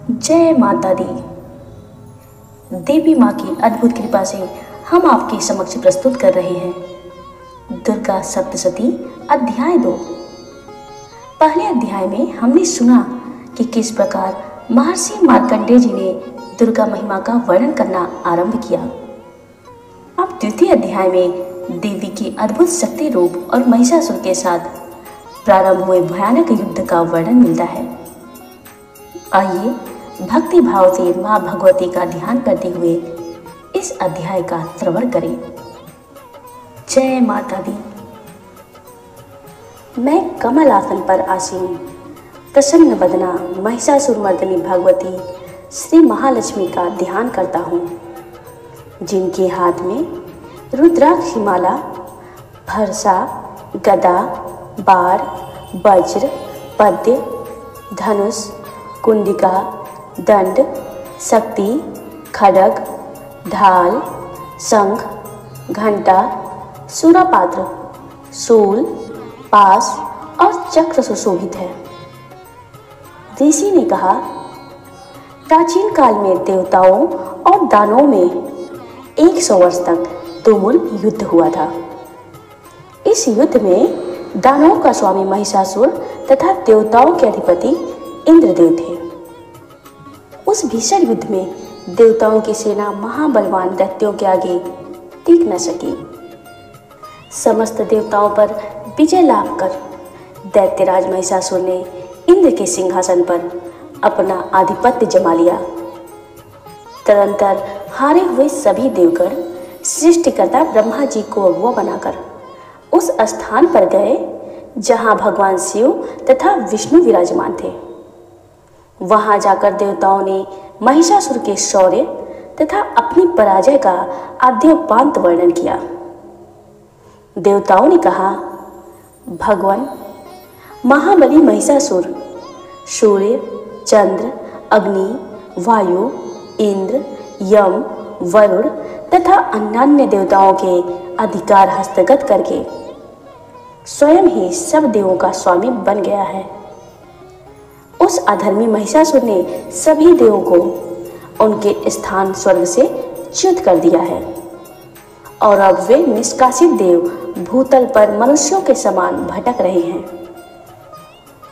जय माता दी। देवी माँ की अद्भुत कृपा से हम आपके समक्ष प्रस्तुत कर रहे हैं दुर्गा सप्तशती अध्याय 2। पहले अध्याय में हमने सुना कि किस प्रकार महर्षि मार्कंडेय जी ने दुर्गा महिमा का वर्णन करना आरंभ किया। अब द्वितीय अध्याय में देवी के अद्भुत शक्ति रूप और महिषासुर के साथ प्रारंभ हुए भयानक युद्ध का वर्णन मिलता है। आइए भक्ति भाव से मां भगवती का ध्यान करते हुए इस अध्याय का श्रवण करें। जय माता दी। मैं कमल आसन पर आसीन प्रसन्न बदना महिषासुर मर्दिनी भगवती श्री महालक्ष्मी का ध्यान करता हूँ, जिनके हाथ में रुद्राक्ष माला, फरसा, गदा, बाण, वज्र, पद्य, धनुष, कुंडिका, दंड, शक्ति, खड्ग, ढाल, शंख, घंटा, सूरापात्र, शूल, पास और चक्र सुशोभित है। ऋषि ने कहा, प्राचीन काल में देवताओं और दानवों में 100 वर्ष तक तुमुल युद्ध हुआ था। इस युद्ध में दानवों का स्वामी महिषासुर तथा देवताओं के अधिपति इंद्रदेव थे। उस भीषण युद्ध में देवताओं की सेना महाबलवान दैत्यों के आगे टिक न सकी। समस्त देवताओं पर विजय लाभ कर दैत्यराज महिषासुर ने इंद्र के सिंहासन पर अपना आधिपत्य जमा लिया। तदंतर हारे हुए सभी देवगण सृष्टिकर्ता ब्रह्मा जी को अगुआ बनाकर उस स्थान पर गए जहां भगवान शिव तथा विष्णु विराजमान थे। वहां जाकर देवताओं ने महिषासुर के शौर्य तथा अपनी पराजय का आद्योपांत वर्णन किया। देवताओं ने कहा, भगवान, महाबली महिषासुर सूर्य, चंद्र, अग्नि, वायु, इंद्र, यम, वरुण तथा अन्यान्य देवताओं के अधिकार हस्तगत करके स्वयं ही सब देवों का स्वामी बन गया है। उस अधर्मी महिषासुर ने सभी देवों को उनके स्थान स्वर्ग से च्युत कर दिया है और अब वे निष्कासित देव भूतल पर मनुष्यों के समान भटक रहे हैं।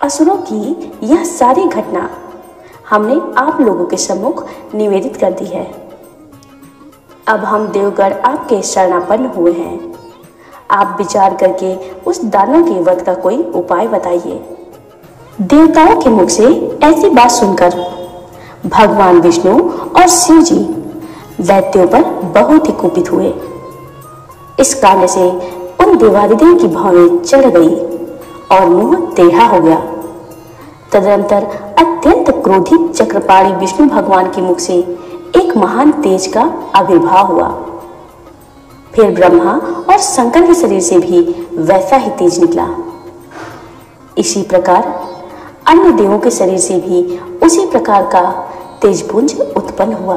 असुरों की यह सारी घटना हमने आप लोगों के सम्मुख निवेदित कर दी है। अब हम देवगण आपके शरणापन्न हुए हैं। आप विचार करके उस दानव के वध का कोई उपाय बताइए। देवताओं के मुख से ऐसी बात सुनकर भगवान विष्णु और शिव जी दैत्यों पर बहुत ही कुपित हुए। इस कारण से उन देवादिदेव की भौहें चढ़ गई और मुंह टेढ़ा हो गया। तदनंतर अत्यंत क्रोधित चक्रपाणी विष्णु भगवान के मुख से एक महान तेज का आविर्भाव हुआ। फिर ब्रह्मा और शंकर के शरीर से भी वैसा ही तेज निकला। इसी प्रकार अन्य देवों के शरीर से भी उसी प्रकार का तेजपुंज उत्पन्न हुआ।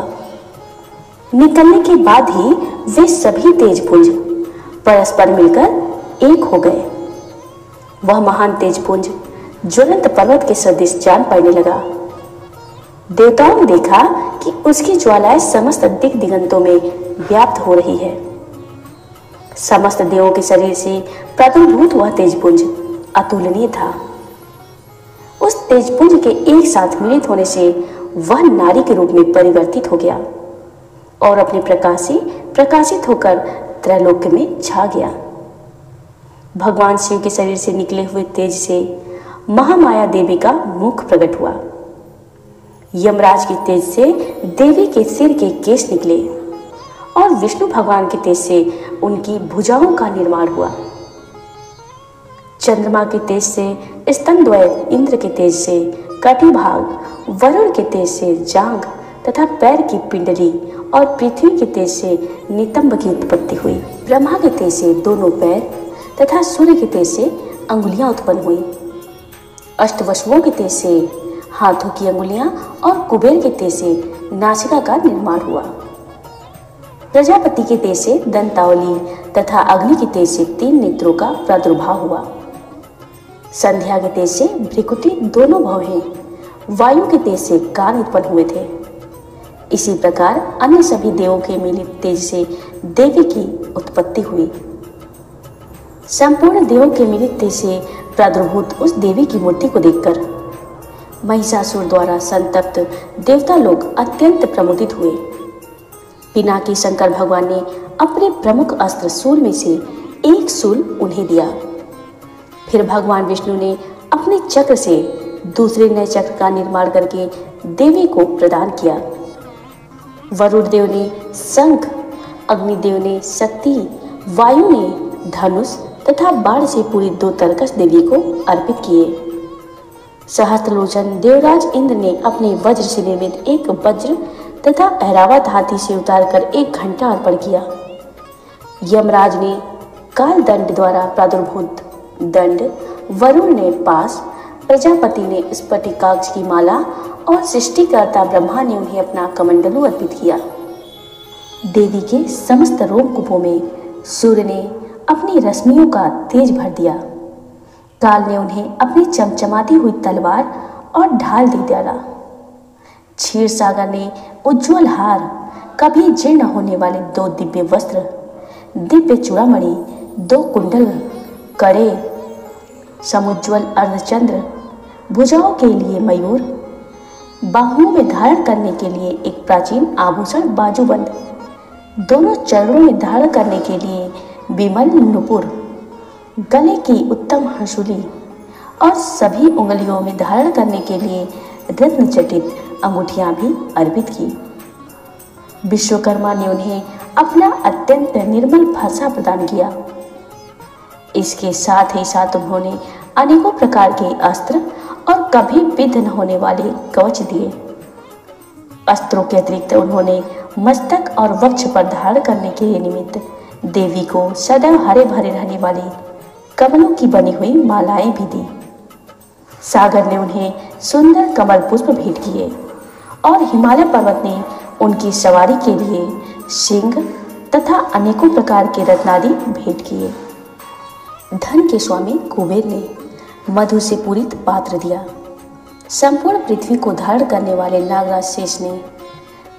निकलने के बाद ही वे सभी तेजपुंज परस्पर मिलकर एक हो गए। वह महान तेजपुंज ज्वलंत पर्वत के सदृश जान पड़ने लगा। देवताओं ने देखा कि उसकी ज्वालाएं समस्त दिक दिगंतों में व्याप्त हो रही है। समस्त देवों के शरीर से प्रादुर्भूत हुआ तेजपुंज अतुलनीय था। उस तेजपुंज के एक साथ मिलित होने से वह नारी के रूप में परिवर्तित हो गया और अपने प्रकाश से प्रकाशित होकर त्रैलोक्य में छा गया। भगवान शिव के शरीर से निकले हुए तेज से महामाया देवी का मुख प्रकट हुआ। यमराज के तेज से देवी के सिर के केश निकले और विष्णु भगवान के तेज से उनकी भुजाओं का निर्माण हुआ। चंद्रमा के तेज से स्तनद्वय, इंद्र के तेज से कटिभाग, वरुण के तेज से जांघ तथा पैर की पिंडली और पृथ्वी के तेज से नितंब की उत्पत्ति हुई। ब्रह्मा के तेज से दोनों पैर तथा सूर्य के तेज से अंगुलियां उत्पन्न हुई। अष्टवसुओं के तेज से हाथों की अंगुलियां और कुबेर के तेज से नासिका का निर्माण हुआ। प्रजापति के तेज से दंतावली तथा अग्नि के तेज से 3 नेत्रों का प्रादुर्भाव हुआ। संध्या के तेज से भ्रिकुटी दोनों भौहें वायु के तेज से कान उत्पन्न हुए थे। इसी प्रकार अन्य सभी देवों के मिलित तेज से देवी की उत्पत्ति हुई। संपूर्ण देवों के मिलित तेज से प्रादुर्भूत उस देवी की मूर्ति को देखकर महिषासुर द्वारा संतप्त देवता लोग अत्यंत प्रमुदित हुए। पिनाकी शंकर भगवान ने अपने प्रमुख अस्त्र शूल में से एक शूल उन्हें दिया। फिर भगवान विष्णु ने अपने चक्र से दूसरे नए चक्र का निर्माण करके देवी को प्रदान किया। वरुण देव ने शंख, अग्निदेव ने शक्ति, वायु ने धनुष तथा बाण से पूरी 2 तरकश देवी को अर्पित किए। सहस्त्रलोचन देवराज इंद्र ने अपने वज्र से निर्मित एक वज्र तथा ऐरावत हाथी से उतारकर 1 घंटा अर्पण किया। यमराज ने काल दंड द्वारा प्रादुर्भूत दंड, वरुण ने पास, प्रजापति ने स्फटिकाक्ष की माला और सृष्टिकर्ता ब्रह्मा ने उन्हें अपना कमंडलू अर्पित किया। देवी के समस्त रोमकूपों में सूर्य ने अपनी रश्मियों का तेज भर दिया। काल ने उन्हें अपनी चमचमाती हुई तलवार और ढाल दे डाला। क्षीर सागर ने उज्ज्वल हार, कभी जीर्ण होने वाले 2 दिव्य वस्त्र, दिव्य चूड़ामणि, 2 कुंडल, कड़े, समुज्ज्वल अर्धचंद्र, भुजाओं के लिए मयूर, बाहुओं में धारण करने के लिए एक प्राचीन आभूषण बाजूबंद, दोनों चरणों में धारण करने के लिए विमल नुपुर, गले की उत्तम हंसुली और सभी उंगलियों में धारण करने के लिए रत्न जटित अंगूठियां भी अर्पित की। विश्वकर्मा ने उन्हें अपना अत्यंत निर्मल भाषा प्रदान किया। इसके साथ ही साथ उन्होंने अनेकों प्रकार के अस्त्र और कभी विद्ध न होने वाले कवच दिए। अस्त्रों के अतिरिक्त उन्होंने मस्तक और वक्ष पर धारण करने के लिए निमित्त देवी को सदैव हरे भरे रहने वाली कमलों की बनी हुई मालाएं भी दी। सागर ने उन्हें सुंदर कमल पुष्प भेंट किए और हिमालय पर्वत ने उनकी सवारी के लिए सिंह तथा अनेकों प्रकार के रत्नादि भेंट किए। धन के स्वामी कुबेर ने मधु से पूरित पात्र दिया। संपूर्ण पृथ्वी को धारण करने वाले नागराज शेष ने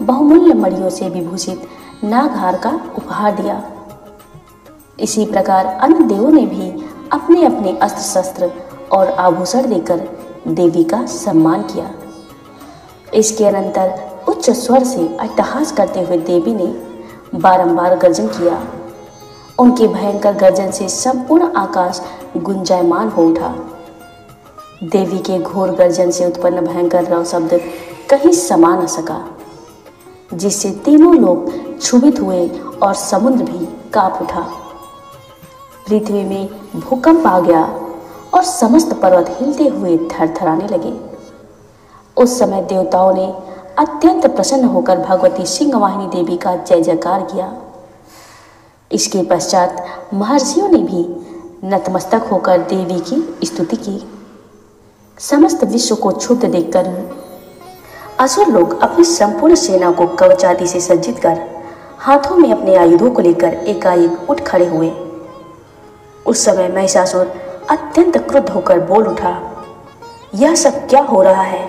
बहुमूल्य मणियों से विभूषित नागहार का उपहार दिया। इसी प्रकार अन्य देवों ने भी अपने अपने अस्त्र शस्त्र और आभूषण देकर देवी का सम्मान किया। इसके अनंतर उच्च स्वर से अट्टहास करते हुए देवी ने बारंबार गर्जन किया। उनके भयंकर गर्जन से संपूर्ण आकाश गुंजायमान हो उठा। देवी के घोर गर्जन से उत्पन्न भयंकर रव शब्द कहीं समा न सका, जिससे तीनों लोग क्षुभित हुए और समुद्र भी कांप उठा। पृथ्वी में भूकंप आ गया और समस्त पर्वत हिलते हुए थरथराने लगे। उस समय देवताओं ने अत्यंत प्रसन्न होकर भगवती सिंहवाहिनी देवी का जय जयकार किया। इसके पश्चात महर्षियों ने भी नतमस्तक होकर देवी की स्तुति की। समस्त विश्व को क्षुब्ध देखकर असुर लोग अपनी संपूर्ण सेना को कवच आदि से सज्जित कर हाथों में अपने आयुधों को लेकर एकाएक उठ खड़े हुए। उस समय महिषासुर अत्यंत क्रुद्ध होकर बोल उठा, यह सब क्या हो रहा है?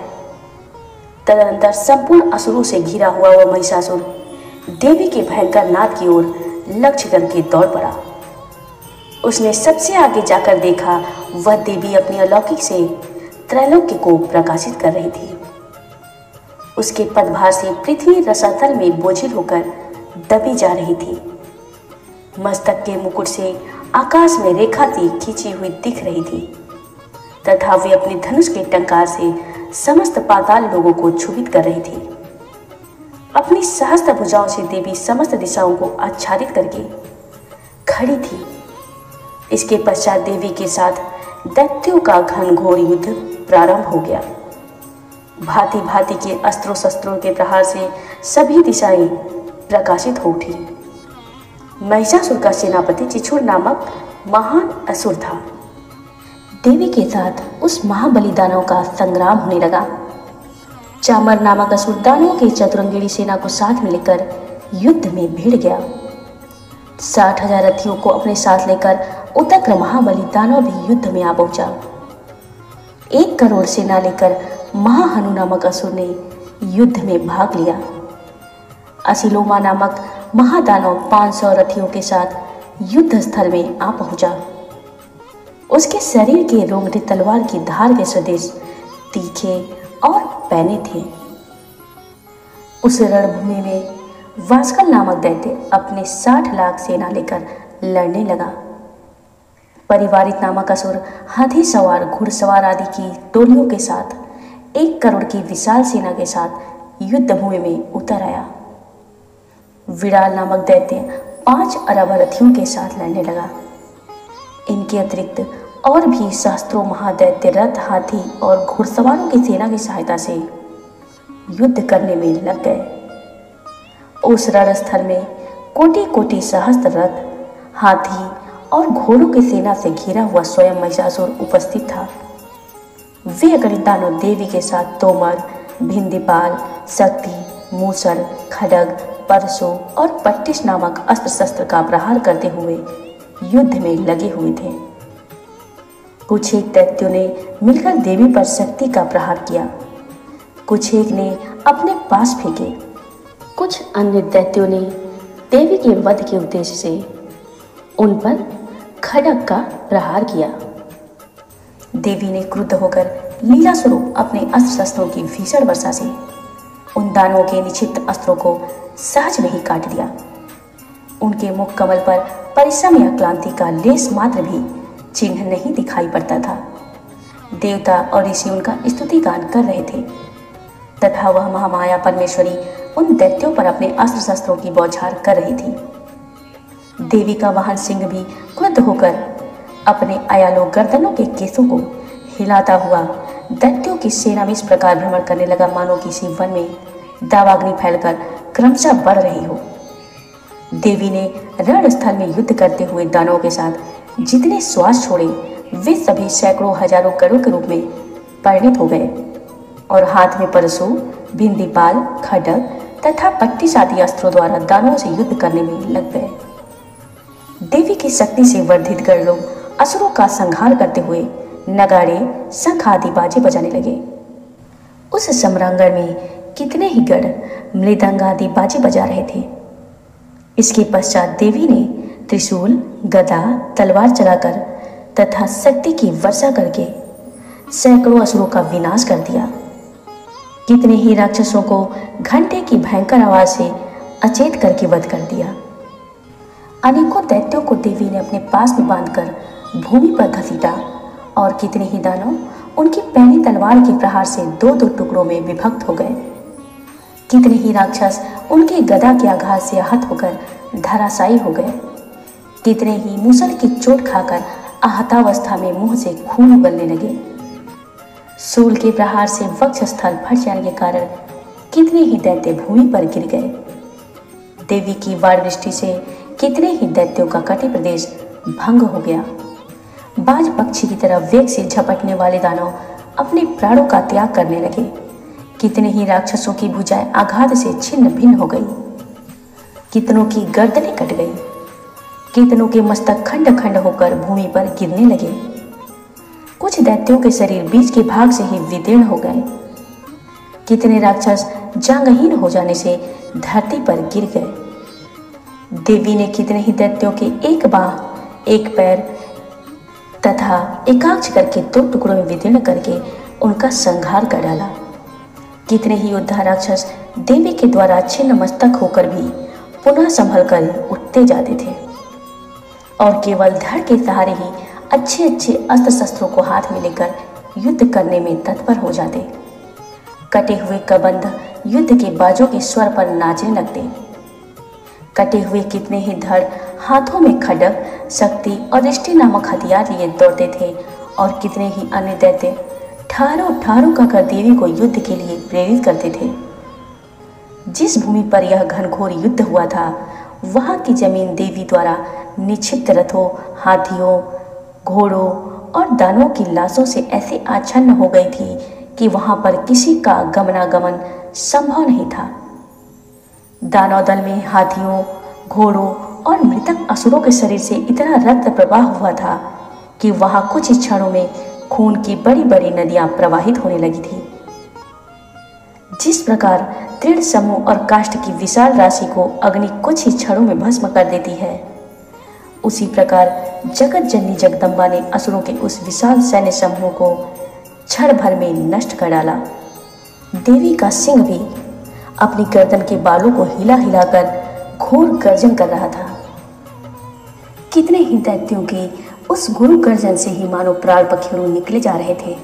तदनंतर संपूर्ण असुरों से घिरा हुआ वह महिषासुर देवी के भयंकर नाद की ओर लक्ष्य करके दौड़ पड़ा। उसने सबसे आगे जाकर देखा, वह देवी अपनी अलौकिक से त्रैलोक्य को प्रकाशित कर रही थी। उसके पदभार से पृथ्वी रसातल में बोझिल होकर दबी जा रही थी। मस्तक के मुकुट से आकाश में रेखा तीर खींची हुई दिख रही थी तथा वे अपने धनुष के टंकार से समस्त पाताल लोगों को क्षुभित कर रही थी। अपनी सहस्त्र भुजाओं से देवी समस्त दिशाओं को आच्छादित करके खड़ी थी। इसके पश्चात देवी के साथ दैत्यों का घनघोर युद्ध प्रारंभ हो गया। भांति भांति के अस्त्रों शस्त्रों के प्रहार से सभी दिशाएं प्रकाशित हो उठी। महिषासुर का सेनापति चिछुर नामक महान असुर था। देवी के साथ उस महाबली दानव का संग्राम होने लगा। चामर नामक असुर दानवों की चतुरंगिणी सेना को साथ में लेकर युद्ध में भिड़ गया। 60,000 रथियों को अपने साथ लेकर उतग्र महाबली दानव भी युद्ध में आ पहुंचा। 1 करोड़ सेना लेकर महाहनु नामक असुर ने युद्ध में भाग लिया। असिलोमा नामक महादानव 500 रथियों के साथ युद्ध स्थल में आ पहुंचा। उसके शरीर के रोंगटे तलवार की धार के सदृश तीखे और पैने थे। उस रणभूमि में वास्कल नामक दैत्य अपने 60 लाख सेना लेकर लड़ने लगा। परिवारित नामक असुर हाथी सवार, घुड़सवार आदि की टोलियों के साथ 1 करोड़ की विशाल सेना के साथ युद्ध भूमि में उतर आया। विराल नामक दैत्य 5 अरब रथियों के साथ लड़ने लगा। इनके अतिरिक्त और भी सहस्त्रों महादैत्य रथ, हाथी और घुड़सवारों की सेना की सहायता से युद्ध करने में लग गए। उस रणस्थल में कोटि कोटि सहस्त्र रथ, हाथी और घोड़ों की सेना से घिरा हुआ स्वयं महिषासुर उपस्थित था। वे अगणित दानव देवी के साथ तोमर, भिंदीपाल, शक्ति, मूसल, खड्ग, परशु और पट्टिश नामक अस्त्र शस्त्र का प्रहार करते हुए युद्ध में लगे हुए थे। कुछ एक दैत्यों ने मिलकर देवी पर शक्ति का प्रहार किया, कुछ एक ने अपने पास फेंके, कुछ अन्य दैत्यों ने देवी के वध के उद्देश्य से उन पर खड्ग का प्रहार किया। देवी ने क्रुद्ध होकर लीला स्वरूप अपने अस्त्र शस्त्रों की भीषण वर्षा से उन दानवों के निक्षिप्त अस्त्रों को सहज में ही काट दिया। उनके मुख कमल पर परिश्रम या क्लांति का लेस मात्र भी चिन्ह नहीं दिखाई पड़ता था। देवता और ऋषि उनका स्तुति गान कर रहे थे तथा वह महामाया परमेश्वरी उन दैत्यों पर अपने अस्त्र शस्त्रों की बौछार कर रही थी। देवी का वाहन सिंह भी क्रुद्ध होकर अपने अयालोक गर्दनों के केसों को हिलाता हुआ दैत्यों की सेना में इस प्रकार भ्रमण करने लगा मानो किसी वन में दावाग्नि फैलकर क्रमशः बढ़ रही हो। देवी ने रणस्थल में युद्ध करते हुए दानवों के साथ जितने श्वास छोड़े वे सभी सैकड़ों हजारों करोड़ के रूप में परिणित हो गए और हाथ में परशु, भिंदीपाल, खड्ग तथा पट्टिश आदि अस्त्रों द्वारा दानवों से युद्ध करने में लग गए। देवी की शक्ति से वर्धित गण लोग असुरों का संहार करते हुए नगाड़े, शंख आदि बाजे बजाने लगे। उस सम्रांगण में कितने ही गण मृदंग आदि बाजे बजा रहे थे। इसके पश्चात देवी ने त्रिशूल, गदा, तलवार चलाकर तथा शक्ति की वर्षा करके सैकड़ों असुरों का विनाश कर दिया। कितने ही राक्षसों को घंटे की भयंकर आवाज से अचेत करके वध कर दिया। अनेकों दैत्यों को देवी ने अपने पास में बांधकर भूमि पर घसीटा और कितने ही दानव उनकी पैनी तलवार के प्रहार से 2-2 टुकड़ों में विभक्त हो गए। कितने ही राक्षस उनके गदा के आघात से आहत होकर धराशायी हो गए। कितने ही मूसल की चोट खाकर आहतावस्था में मुंह से खून उगलने लगे। शूल के प्रहार से वक्ष स्थल फट जाने के कारण कितने ही दैत्य भूमि पर गिर गए। देवी की वार दृष्टि से कितने ही दैत्यों का कटी प्रदेश भंग हो गया। बाज पक्षी की तरह वेग से झपटने वाले दानव अपने प्राणों का त्याग करने लगे। कितने ही राक्षसों की भुजाएं आघात से छिन्न भिन्न हो गई। कितनों की गर्दनें कट गई। कितनों के मस्तक खंड खंड होकर भूमि पर गिरने लगे। कुछ दैत्यों के शरीर बीच के भाग से ही विदीर्ण हो गए। कितने राक्षस जांगहीन हो जाने से धरती पर गिर गए। देवी ने कितने ही दैत्यों के एक बाह, एक पैर तथा एकाक्ष करके 2 टुकड़ों में विदीर्ण करके उनका संहार कर डाला। कितने ही योद्धा राक्षस देवी के द्वारा छिन्न मस्तक होकर भी पुनः संभल कर उठते जाते थे और केवल धड़ के सहारे ही अच्छे अच्छे अस्त्र शस्त्रों को हाथ में लेकर युद्ध करने में तत्पर हो जाते। कटे हुए कबंध युद्ध के बाजों के स्वर पर नाचने लगते। कटे हुए कितने ही धड़ हाथों में खड्ग, शक्ति और रिष्टि नामक हथियार लिए दौड़ते थे और कितने ही अन्य दैत्य ठारों ठारों कहकर देवी को युद्ध के लिए प्रेरित करते थे। जिस भूमि पर यह घनघोर युद्ध हुआ था वहां की जमीन देवी द्वारा निक्षिप्त रथों, हाथियों, घोड़ों और दानवों की लाशों से ऐसे आच्छन्न हो गई थी कि वहां पर किसी का गमनागमन संभव नहीं था। दानव दल में हाथियों, घोड़ों और मृतक असुरों के शरीर से इतना रक्त प्रवाह हुआ था कि वहां कुछ क्षणों में खून की बड़ी बड़ी नदियां प्रवाहित होने लगी थी। जिस प्रकार दृढ़ समूह और काष्ठ की विशाल राशि को अग्नि कुछ ही क्षणों में भस्म कर देती है, उसी प्रकार जगत जननी जगदम्बा ने असुरों के उस विशाल सैन्य समूह को क्षण भर में नष्ट कर डाला। देवी का सिंह भी अपनी गर्दन के बालों को हिला हिलाकर घोर गर्जन कर रहा था। कितने ही दैत्यों की उस गुरु गर्जन से ही मानो प्राण पखेरु निकले जा रहे थे।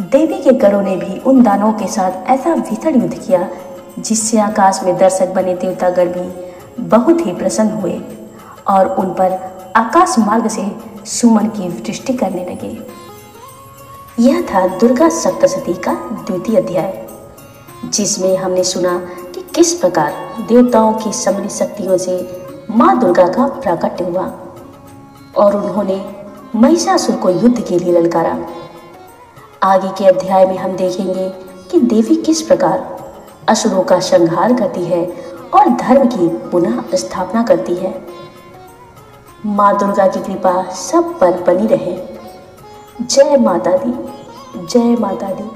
देवी के गरों ने भी उन दानवों के साथ ऐसा भीषण युद्ध किया जिससे आकाश में दर्शक बने देवतागण भी बहुत ही प्रसन्न हुए और उन पर आकाश मार्ग से सुमन की वृष्टि करने लगे। यह था दुर्गा सप्तशती का द्वितीय अध्याय, जिसमें हमने सुना कि किस प्रकार देवताओं की सम्मिलित शक्तियों से माँ दुर्गा का प्राकट्य हुआ और उन्होंने महिषासुर को युद्ध के लिए ललकारा। आगे के अध्याय में हम देखेंगे कि देवी किस प्रकार असुरों का संहार करती है और धर्म की पुनः स्थापना करती है। माँ दुर्गा की कृपा सब पर बनी रहे। जय माता दी, जय माता दी।